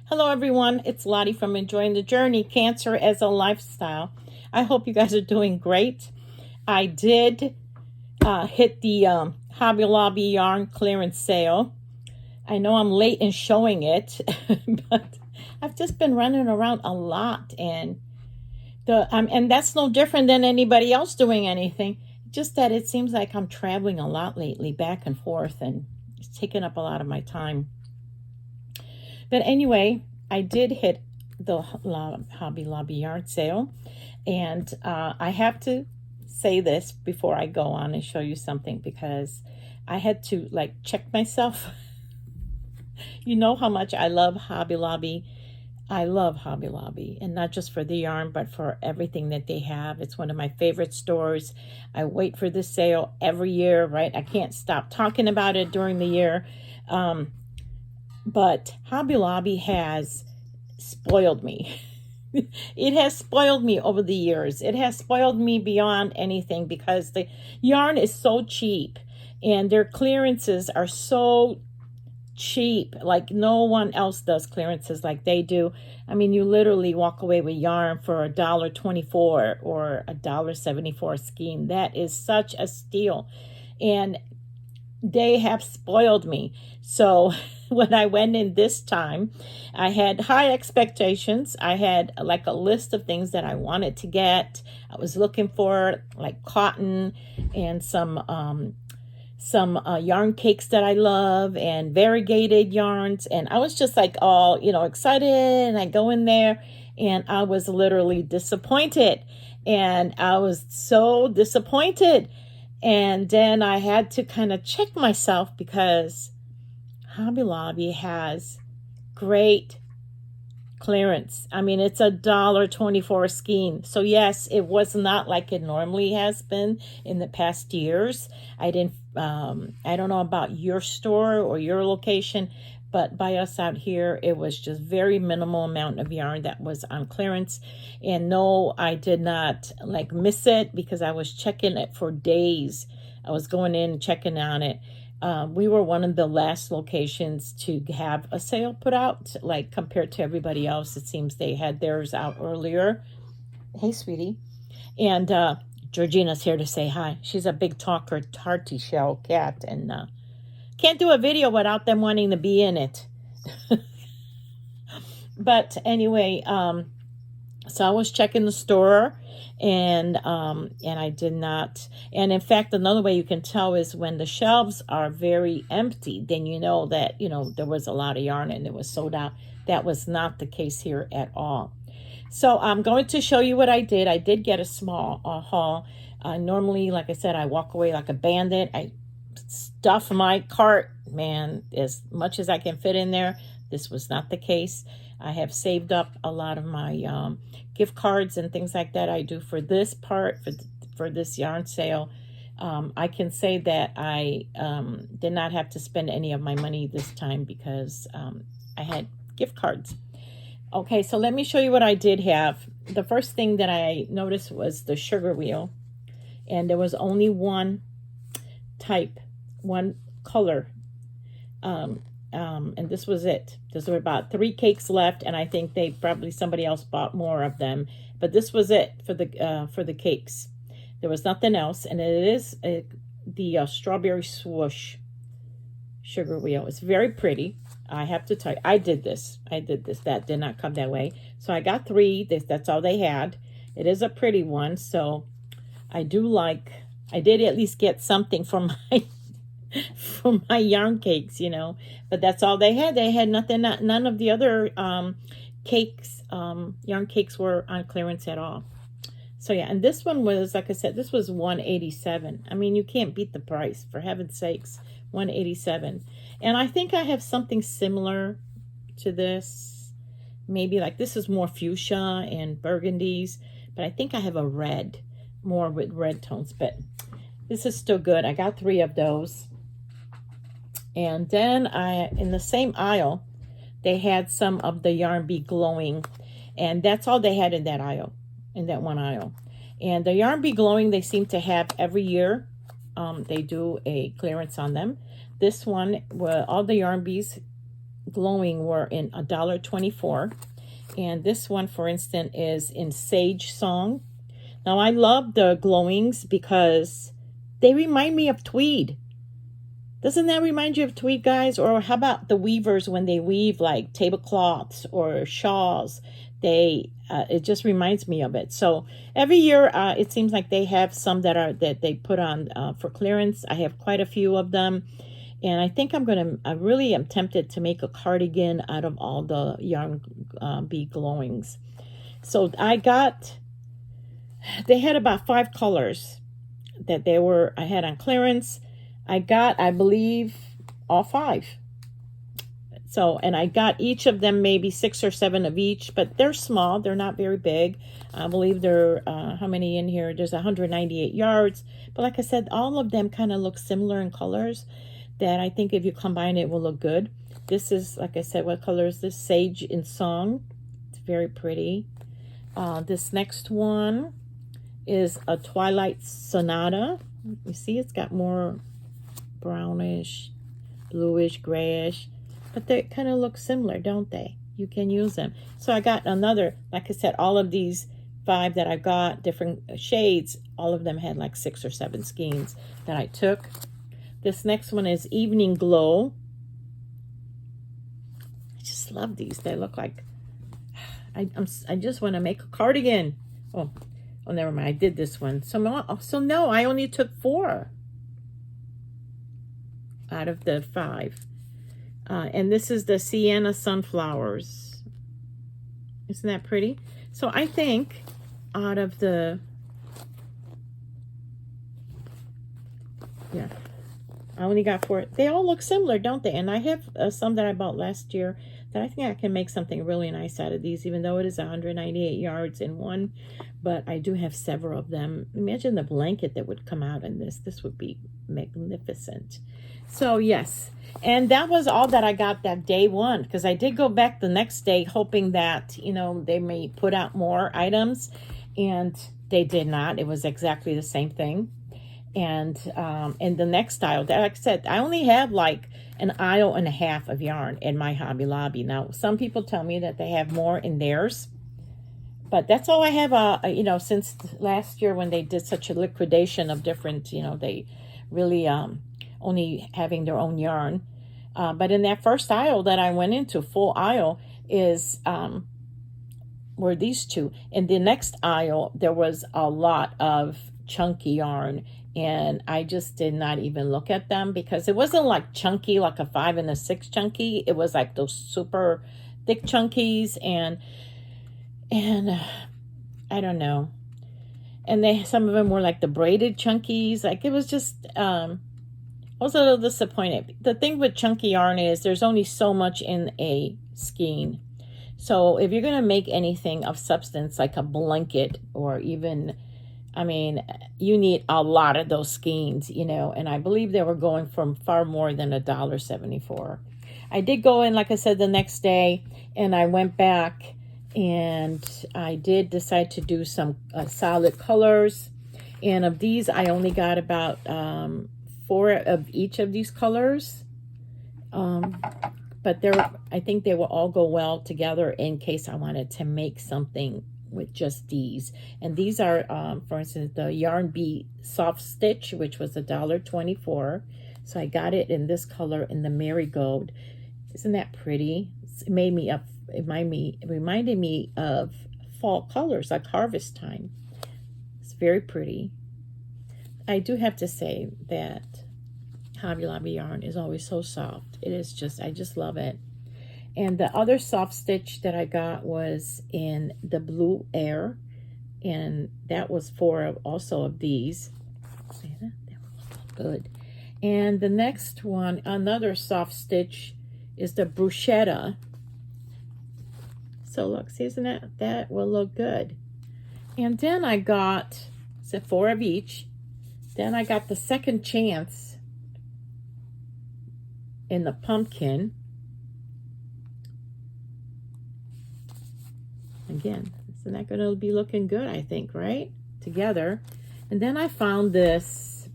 Hello, everyone. It's Lottie from Enjoying the Journey, Cancer as a Lifestyle. I hope you guys are doing great. I did hit the Hobby Lobby yarn clearance sale. I know I'm late in showing it, but I've just been running around a lot, and and that's no different than anybody else doing anything. Just that it seems like I'm traveling a lot lately, back and forth, and it's taking up a lot of my time. But anyway, I did hit the Hobby Lobby yard sale, and I have to say this before I go on and show you something, because I had to check myself. You know how much I love Hobby Lobby. I love Hobby Lobby, and not just for the yarn, but for everything that they have. It's one of my favorite stores. I wait for this sale every year, right? I can't stop talking about it during the year. But Hobby Lobby has spoiled me. It has spoiled me over the years. It has spoiled me beyond anything, because the yarn is so cheap and their clearances are so cheap. Like no one else does clearances like they do. I mean, you literally walk away with yarn for $1.24 or $1.74 skein. That is such a steal. And they have spoiled me. So when I went in this time, I had high expectations. I had like a list of things that I wanted to get. I was looking for like cotton and some yarn cakes that I love, and variegated yarns. And I was just like all, excited. And I go in there and I was literally disappointed. And I was so disappointed. And then I had to kind of check myself, because Hobby Lobby has great clearance. I mean, it's $1.24 skein. So yes, it was not like it normally has been in the past years. I don't know about your store or your location, but by us out here, it was just very minimal amount of yarn that was on clearance. And no, I did not miss it, because I was checking it for days. I was going in and checking on it. We were one of the last locations to have a sale put out, compared to everybody else. It seems they had theirs out earlier. Hey, sweetie. And Georgina's here to say hi. She's a big talker, tarty shell cat, and can't do a video without them wanting to be in it. But anyway, so I was checking the store, and I did not. And in fact, another way you can tell is when the shelves are very empty, then you know that there was a lot of yarn and it was sold out. That was not the case here at all. So I'm going to show you what I did. I did get a small haul. Normally, like I said, I walk away like a bandit. I stuff my cart, man, as much as I can fit in there. This was not the case. I have saved up a lot of my gift cards and things like that I do for this part, for this yarn sale. I can say that I did not have to spend any of my money this time, because I had gift cards. Okay, so let me show you what I did have. The first thing that I noticed was the sugar wheel. And there was only one type, one color. And this was it. There's about 3 cakes left, and I think somebody else bought more of them. But this was it for the cakes. There was nothing else, and it is the Strawberry Swoosh sugar wheel. It's very pretty. I have to tell you, I did this. That did not come that way. So I got 3. That's all they had. It is a pretty one, so I did at least get something from my yarn cakes, but that's all they had. They had nothing. None of the other cakes, yarn cakes, were on clearance at all. So yeah, and this one was, like I said, this was $187. I mean, you can't beat the price, for heaven's sakes. $187. And I think I have something similar to this. Maybe this is more fuchsia and burgundies, but I think I have a red, more with red tones, but this is still good. I got 3 of those. And then in the same aisle, they had some of the Yarn Bee Glowing, and that's all they had in that aisle, in that one aisle. And the Yarn Bee Glowing, they seem to have every year. They do a clearance on them. This one, well, all the Yarn Bees glowing were in $1.24. And this one, for instance, is in Sage Song. Now, I love the glowings because they remind me of tweed. Doesn't that remind you of tweed, guys? Or how about the weavers when they weave like tablecloths or shawls? It just reminds me of it. So every year, it seems like they have some that they put on for clearance. I have quite a few of them. And I think I really am tempted to make a cardigan out of all the yarn bee glowings. So they had about 5 colors that I had on clearance. I got, I believe, all 5. So, and I got each of them maybe 6 or 7 of each, but they're small. They're not very big. I believe they're, how many in here? There's 198 yards. But like I said, all of them kind of look similar in colors that I think if you combine it will look good. This is, like I said, what color is this? Sage in Song. It's very pretty. This next one is a Twilight Sonata. You see it's got more brownish, bluish, grayish, but they kind of look similar, don't they? You can use them. So I got another, like I said, all of these 5 that I got, different shades, all of them had like 6 or 7 skeins that I took. This next one is Evening Glow. I just love these. They look like, I just want to make a cardigan. Oh, never mind. I did this one. So no, I only took 4 out of the 5. And this is the Sienna Sunflowers. Isn't that pretty? So I think out of the, yeah, I only got 4. They all look similar, don't they? And I have some that I bought last year that I think I can make something really nice out of these, even though it is 198 yards in one. But I do have several of them. Imagine the blanket that would come out in this. This would be magnificent. So, yes. And that was all that I got that day one, because I did go back the next day hoping that, you know, they may put out more items. And they did not. It was exactly the same thing. And the next aisle, like I said, I only have like an aisle and a half of yarn in my Hobby Lobby. Now, some people tell me that they have more in theirs, but that's all I have, you know, since last year when they did such a liquidation of different, you know, they really only having their own yarn. But in that first aisle that I went into, full aisle, were these 2. In the next aisle, there was a lot of chunky yarn. And I just did not even look at them because it wasn't like chunky, like a 5 and a 6 chunky. It was like those super thick chunkies and I don't know. And some of them were like the braided chunkies. Like it was just, I was a little disappointed. The thing with chunky yarn is there's only so much in a skein. So if you're going to make anything of substance like a blanket or even, I mean, you need a lot of those skeins, you know, and I believe they were going from far more than $1.74. I did go in, like I said, the next day, and I went back, and I did decide to do some solid colors. And of these, I only got about 4 of each of these colors. But I think they will all go well together in case I wanted to make something with just these. And these are for instance the Yarn Bee Soft Stitch, which was $1.24. So I got it in this color in the Marigold. Isn't that pretty? It reminded me of fall colors, like harvest time. It's very pretty. I do have to say that Hobby Lobby yarn is always so soft. It is just, I just love it. And the other soft stitch that I got was in the Blue Air. And that was 4 also of these. See that? That would look good. And the next one, another soft stitch, is the Bruschetta. So look, see, isn't that will look good. And then I got, 4 of each. Then I got the Second Chance in the pumpkin. Again, isn't that going to be looking good, I think, right? Together. And then I found this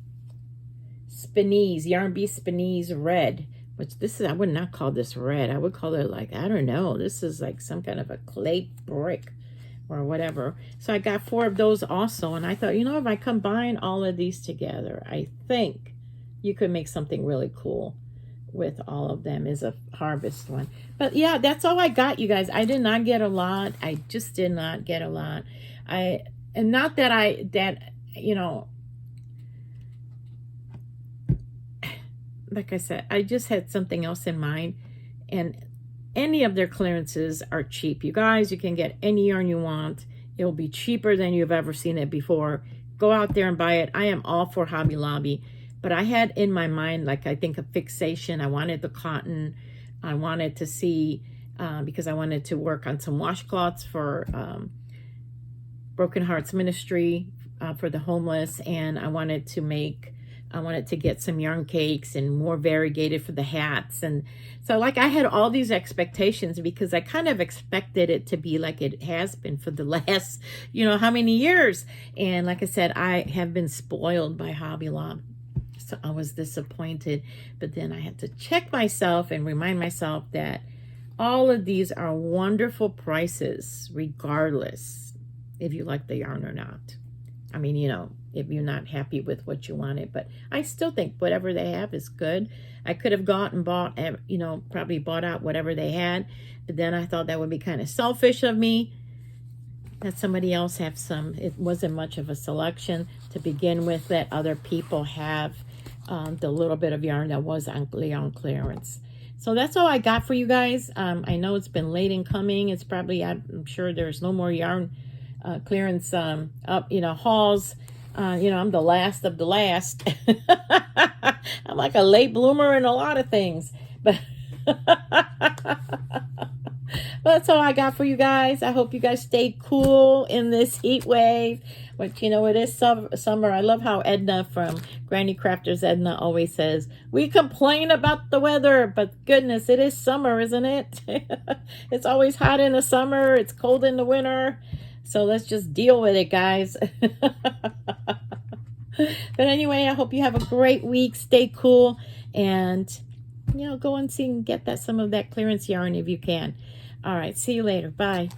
Spineze, Yarn Bee Spineze Red, which this is, I would not call this red. I would call it like, I don't know. This is like some kind of a clay brick or whatever. So I got 4 of those also. And I thought, you know, if I combine all of these together, I think you could make something really cool with all of them is a harvest one. But yeah, that's all I got, you guys. I did not get a lot. I just did not get a lot. And not that you know, like I said, I just had something else in mind. And any of their clearances are cheap. You guys, you can get any yarn you want. It'll be cheaper than you've ever seen it before. Go out there and buy it. I am all for Hobby Lobby. But I had in my mind, like, I think a fixation. I wanted the cotton. I wanted to see, because I wanted to work on some washcloths for Broken Hearts Ministry for the homeless. And I wanted to get some yarn cakes and more variegated for the hats. And so, like, I had all these expectations because I kind of expected it to be like it has been for the last, you know, how many years. And like I said, I have been spoiled by Hobby Lobby. So I was disappointed, but then I had to check myself and remind myself that all of these are wonderful prices, regardless if you like the yarn or not. I mean, you know, if you're not happy with what you wanted, but I still think whatever they have is good. I could have gone and bought, you know, probably bought out whatever they had, but then I thought that would be kind of selfish of me. Let somebody else have some. It wasn't much of a selection to begin with. Let other people have the little bit of yarn that was on clearance. So that's all I got for you guys. I know it's been late in coming. It's probably, I'm sure there's no more yarn clearance up, you know, hauls. You know, I'm the last of the last. I'm like a late bloomer in a lot of things, but that's all I got for you guys. I hope you guys stay cool in this heat wave. But, you know, it is summer. I love how Edna from Granny Crafters Edna always says, we complain about the weather, but goodness, it is summer, isn't it? It's always hot in the summer. It's cold in the winter. So let's just deal with it, guys. But anyway, I hope you have a great week. Stay cool. And, you know, go and see and get some of that clearance yarn if you can. All right. See you later. Bye.